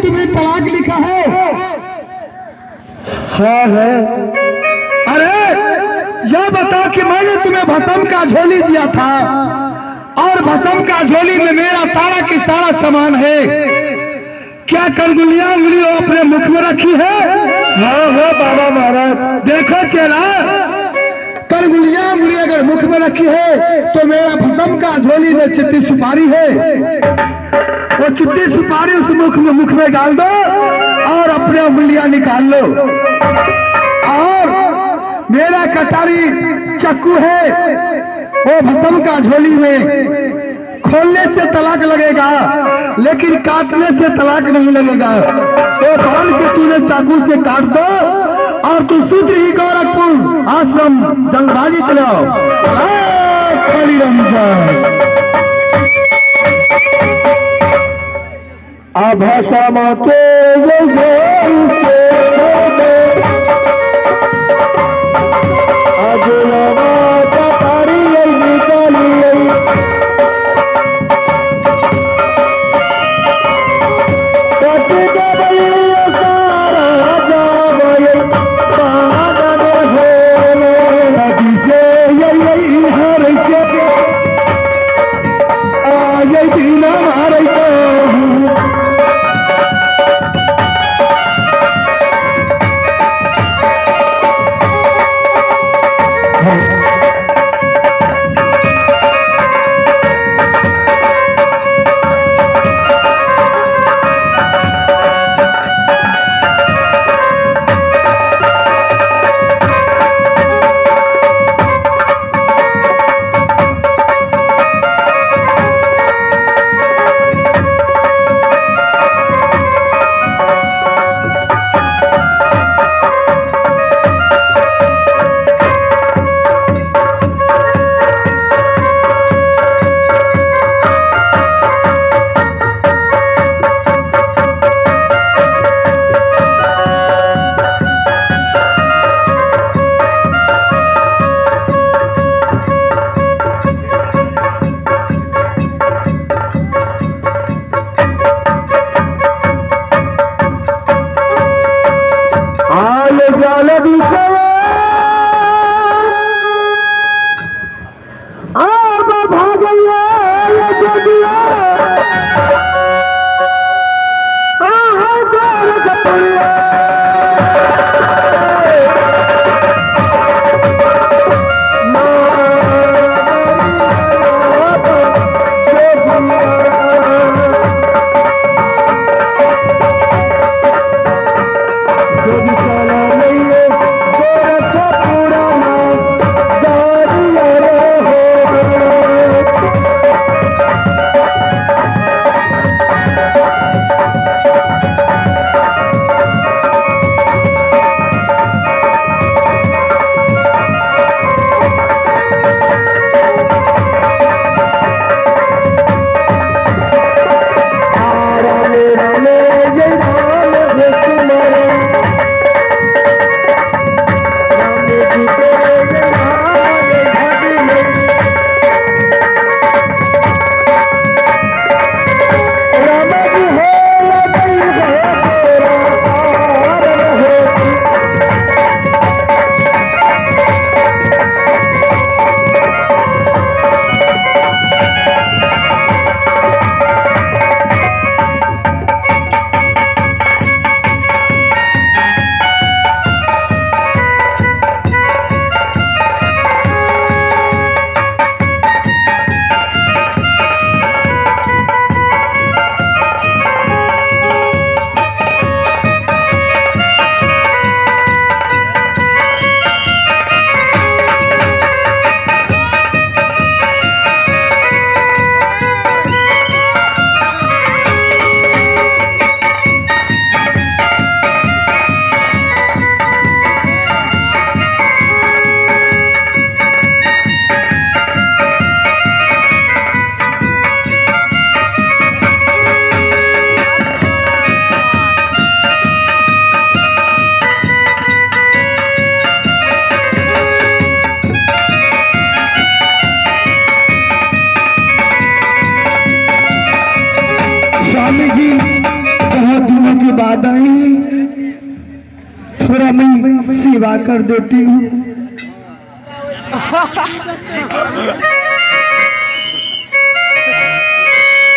तुम्हें तलाक लिखा है? हाँ है। अरे यह बताओ कि मैंने तुम्हें भस्म का झोली दिया था और भस्म का झोली में मेरा सारा की सारा सामान है। क्या कंगुलियां उंगली अपने मुख में रखी है? हाँ हाँ बाबा महाराज। देखो चेला, कंगुलियां उंगली अगर मुख में रखी है तो मेरा भस्म का झोली में चिट्टी सुपारी है। वो चिट्टी सुपारी उस मुख में डाल दो और अपने उंगलियां निकाल लो। और मेरा कटारी चक्कू है, वो भस्म का झोली में खोलने से तलाक लगेगा लेकिन काटने से तलाक नहीं लगेगा। तो बाल के तूने चाकू से काट दो और तू सूत्र ही गोरखपुर आश्रम जंगबाजी चलाओ। काली रमजान आभाषा माते की बात आई, थोड़ा मैं सेवा कर देती हूँ।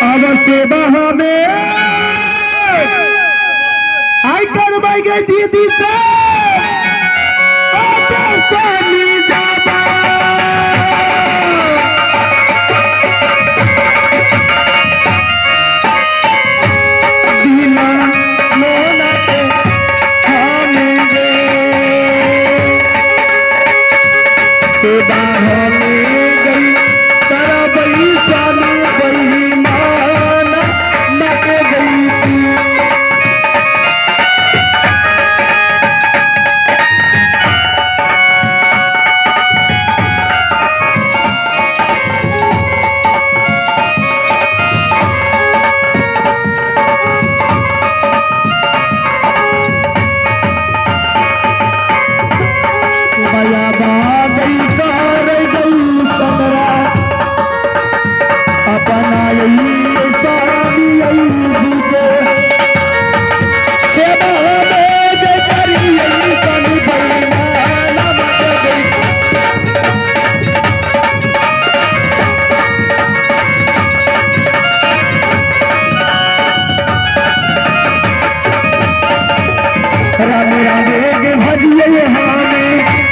अब सेवा हमें आई करवाई गई दीदी से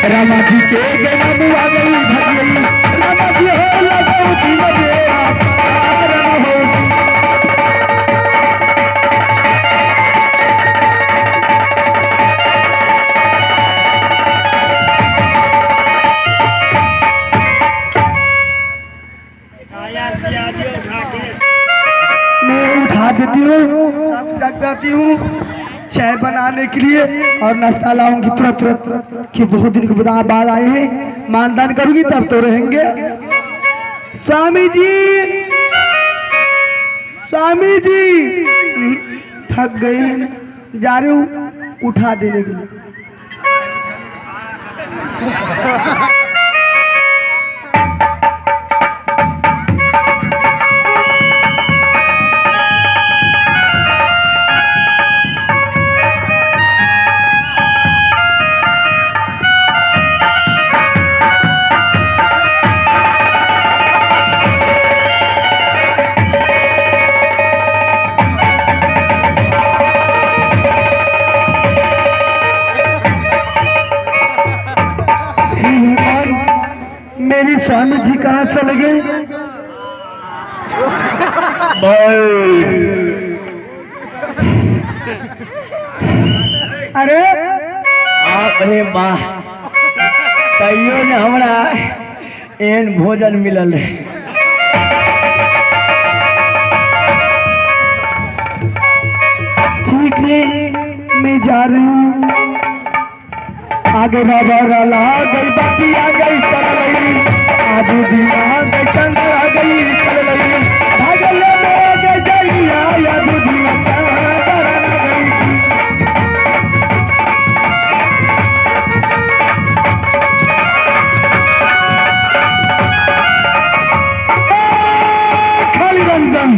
रामा जी के गनम आ गई भजियई, रामा जी हो लगो जीवे आकार हो। मैं उठा देती हूँ, रख जाती हूँ चाय बनाने के लिए और नाश्ता लाऊंगी तुरंत कि बहुत दिन के बाद आए हैं, मानदान करूंगी तब तो रहेंगे। स्वामी जी, स्वामी जी थक गए हैं, जा रहे हूँ उठा देने के लिए। मेरी स्वामी जी कहाँ चले गए? अरे अरे वाह, तैयो ने हमरा एन भोजन मिलल है। ठीक है, मैं जा रही हूँ। आगे बाबा राला गई, बाकी आ गई चल रही, आजू दिन आ गई चंद्र आ गई चल रही, भागल में गई जइया आजू दिन चंद्र आ गई। खाली रंजन,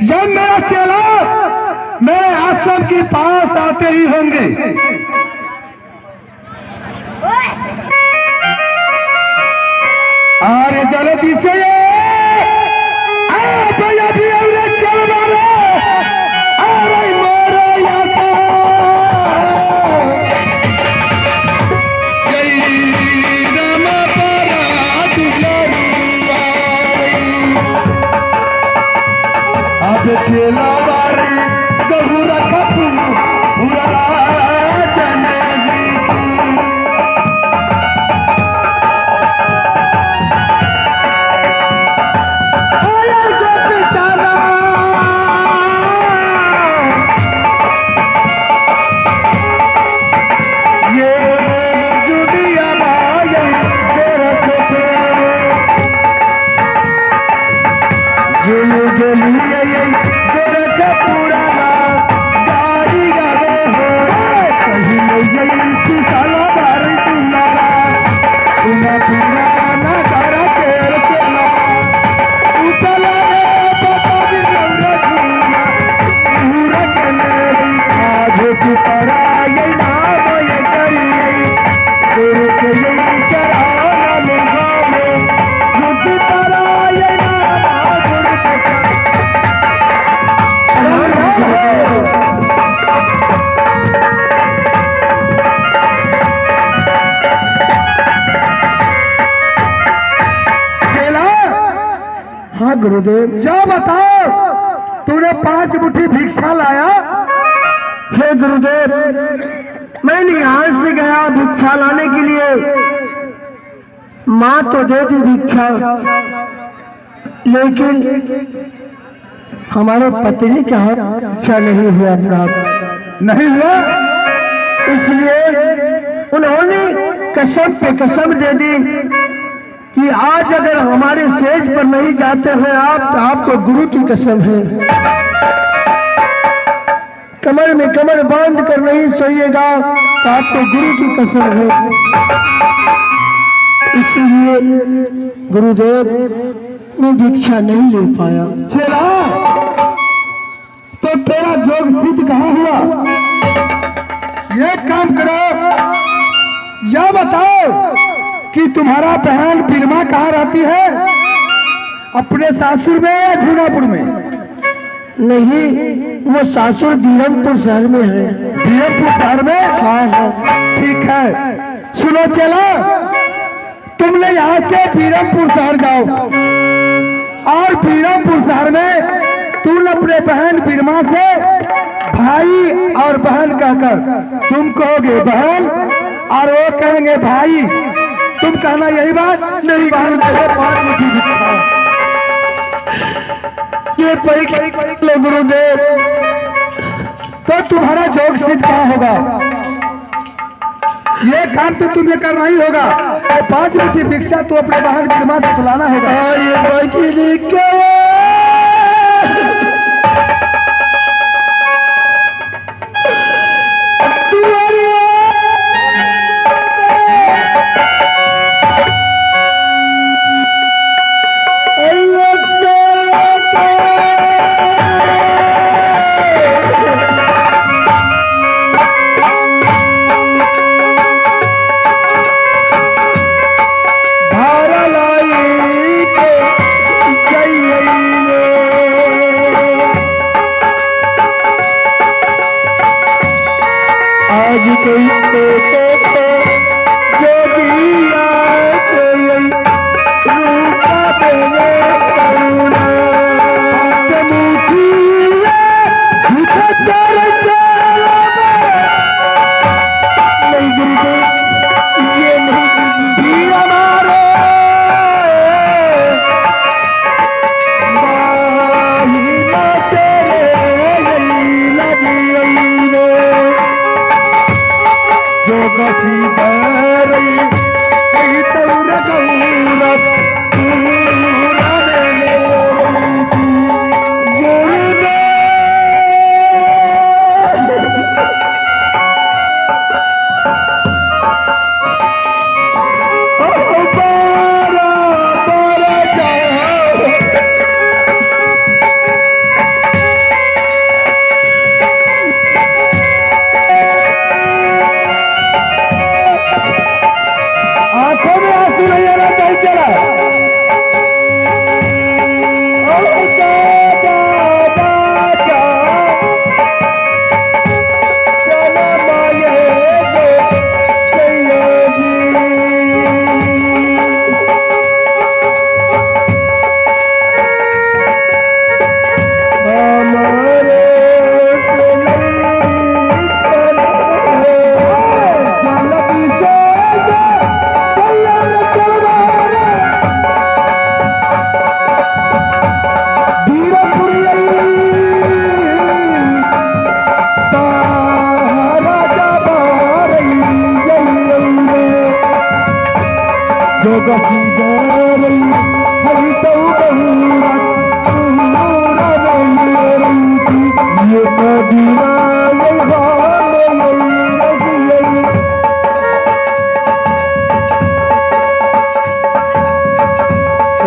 जब मेरा चेला मेरे आश्रम के पास आते ही होंगे, अरे जल्दी से भैया भी चल मारे, अरे मारे अब चेला बारे गहू रखा पूरा पूरा गाड़ी गावे हो कहीं झूठी पराई नाम ये करिए गुरु के यही चरण में गावे झूठी पराई नाम गुरु के हाँ गुरुदेव, जो बताओ तूने 5 मुट्ठी भिक्षा लाया? हे गुरुदेव, मैं यहाँ से गया भिक्षा लाने के लिए, माँ तो दे दी भिक्षा, लेकिन हमारे पत्नी का भिक्षा नहीं हुआ प्राप्त। नहीं हुआ, इसलिए उन्होंने कसम पे कसम दे दी कि आज अगर हमारे सेज पर नहीं जाते हैं आप, तो आपको गुरु की कसम है, कमर में कमर बांध कर नहीं सोइएगा, तो आपको गुरु की कसम है। इसलिए गुरुदेव मैं दीक्षा नहीं ले पाया। चला तो तेरा जोग सिद्ध कहाँ हुआ? ये काम करो, यह बताओ कि तुम्हारा बहन बिरमा कहाँ रहती है? अपने सासुर में या झूनापुर में? नहीं, वो सासुर बीरमपुर शहर में है। बीरमपुर शहर में? हाँ हाँ। ठीक है, सुनो चला, तुमने यहाँ से बीरमपुर शहर जाओ और बीरमपुर शहर में तुम अपने बहन बिरमा से भाई और बहन कहकर तुम कहोगे बहन और वो कहेंगे भाई। तुम कहना यही बात नहीं, बहन कहे 5 मुट्ठी भिक्षा। ये परीक्षा लो गुरुदेव, तो तुम्हारा जोग सिद्ध क्या होगा? ये काम तो तुम्हें करना ही होगा, और 5 मुट्ठी भिक्षा तू अपने बहन बिरमा से बुलाना होगा।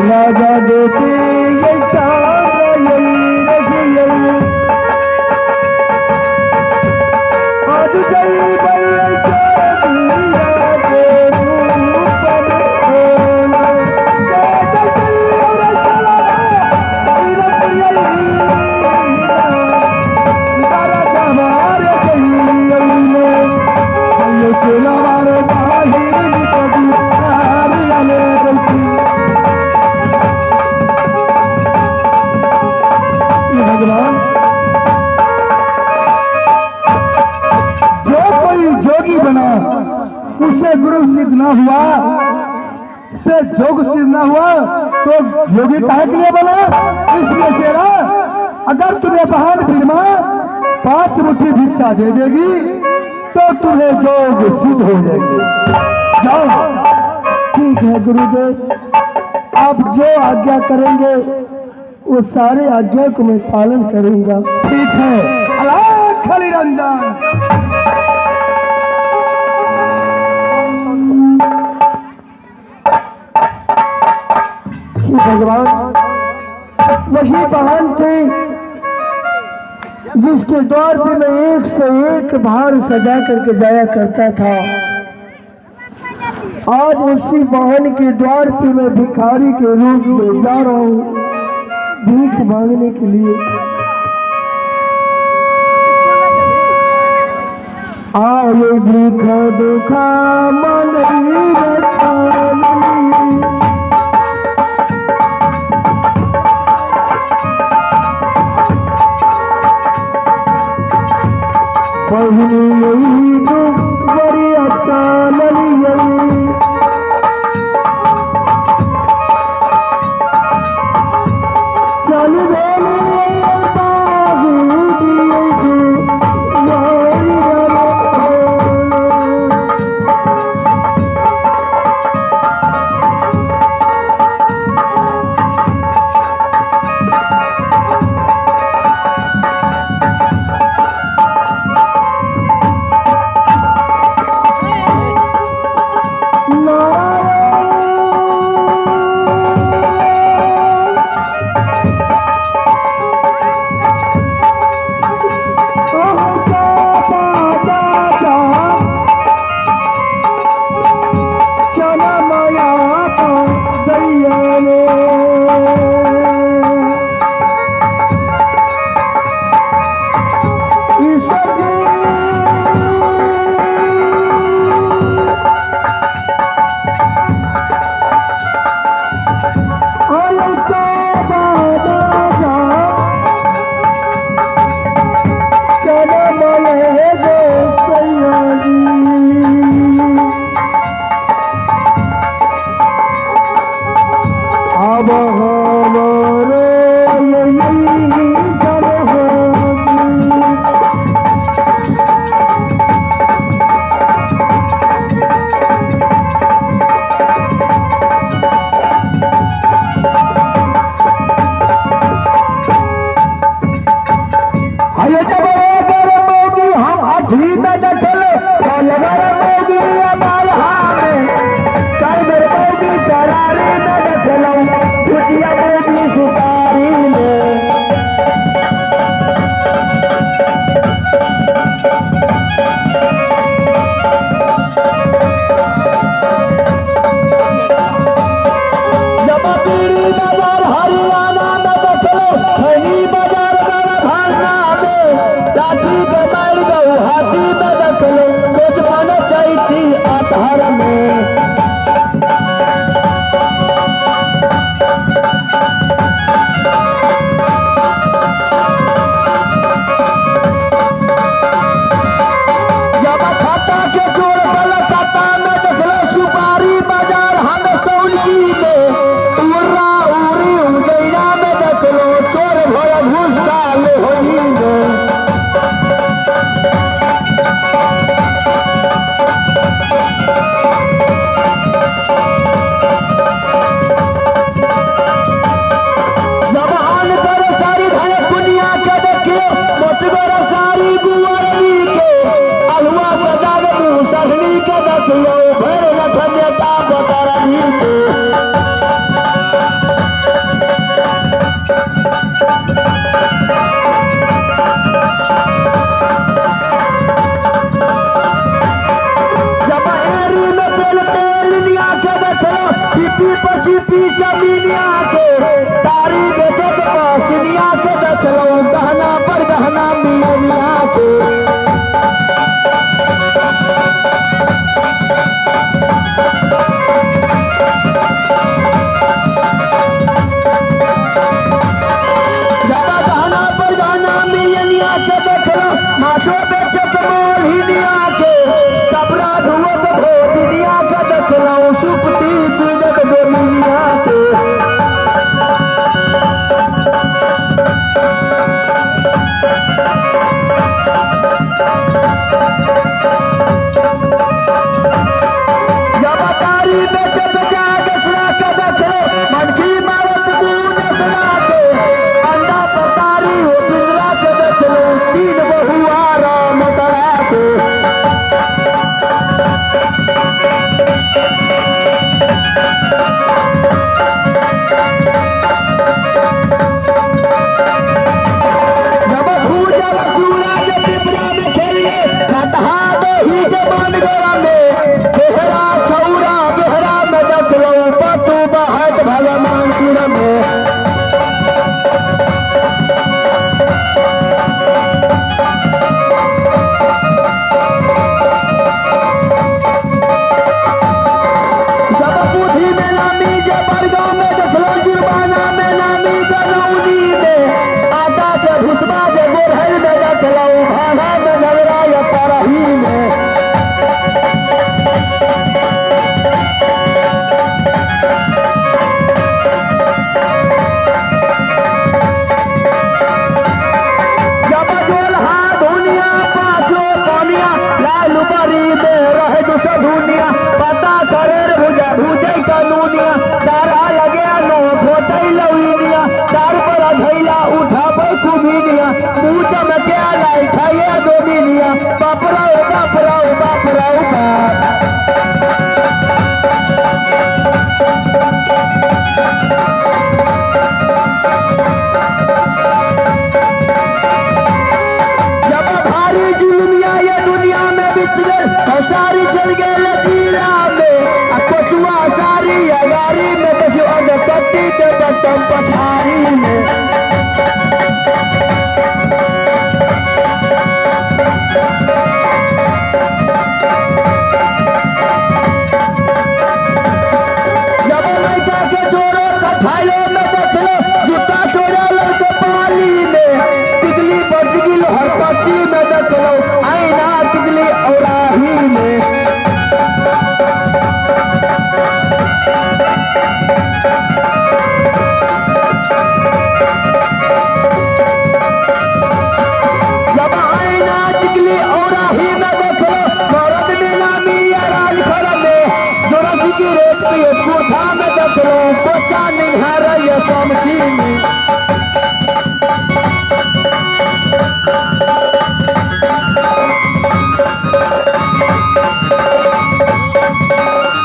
राजा देते उसे गुरु सिद्ध न हुआ, से जोग सिद्ध न हुआ तो योगी काहे के लिए बना? इसलिए चेहरा अगर तुम्हें बहन फिरमा 5 मुट्ठी भिक्षा दे देगी तो तुम्हें जोग सिद्ध हो जाएगी। जाओ। ठीक है गुरुदेव, आप जो आज्ञा करेंगे वो सारे आज्ञा को मैं पालन करूंगा। ठीक है। अलग खली रंजन। भगवान वही बहन थी जिसके द्वार पे मैं 1 से 1 भार सजा करके जाया करता था। आज उसी बहन के द्वार पे मैं भिखारी के रूप में जा रहा हूँ भीख मांगने के लिए। आए भीखा दुखा मांगी पहिली बड़ी अच्छा चल माथो पे चक मोहिनी आके कपड़ा धुओ तो धोती गोरा में बेहरा छौरा बेहरा में देखलो पटू बहत भगवानपुर में सारी चल गए जिला में कोचुआ सारी अगारी में देखियो अगकट्टी के बटम पछारी में जब लड़का के जोड़ो कठाइलो में देखलो जूता तोड़ा लड़के पाली में तिगली बच गिल हरपट्टी में देखलो आईना तिगली औराही में जब आईना तिगली औराही में देखलो मरद नीलामी या राजखर में जोरसी की रेत पे कोठा में देखलो कोचा निहार ये समझी में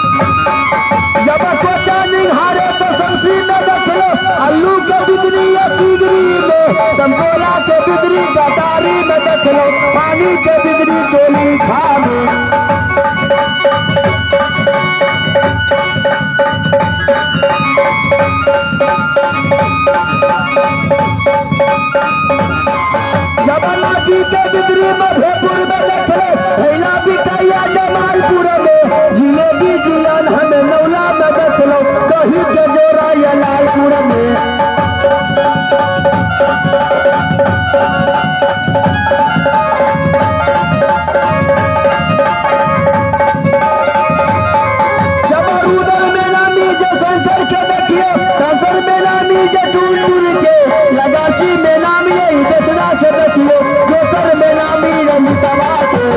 जब कोचा निहारे तो शमशी में देखलो अल्लू के बिजली या तिगरी में संकोला के बिजली गटारी में देखलो पानी के बिजली चोली खा में जब लाठी के बिजली मधेपुर में देखलो भैला बिकाइया जमालपुर में जिलेबी जियान हमें नौला में देखलो दही के जोरा या लालपुर में जब उधर में नामी जो संसर के देखिए संसर में नामी जो टूल के लगाची में नामी यही बेचना से देखियो जोकर में नामी रमितवा के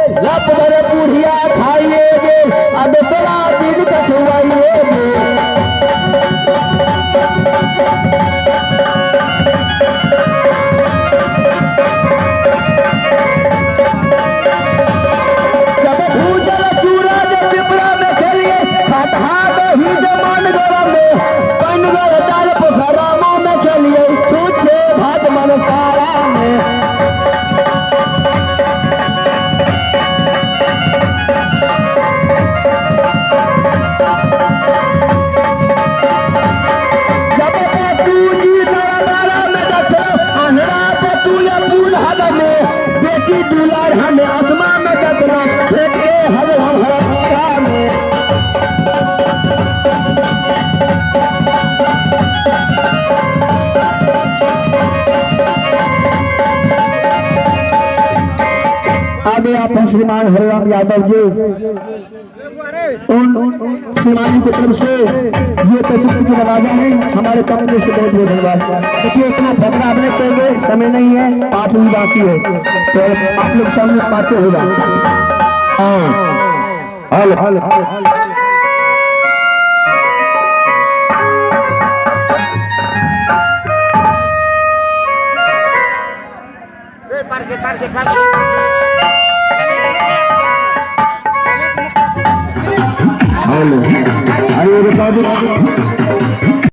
बुढ़िया खाइए गे अब करेंगे आप श्रीमान हरिराम यादव जी, उन श्रीमान जी की तरफ से ये प्रतिष्ठित की नवाजा है हमारे कंपनी से। बहुत बहुत धन्यवाद। देखिए इतना फकरा आपने कहेंगे, समय नहीं है, 8 भी बाकी है, तो आप लोग सामने पाते होगा। हेलो,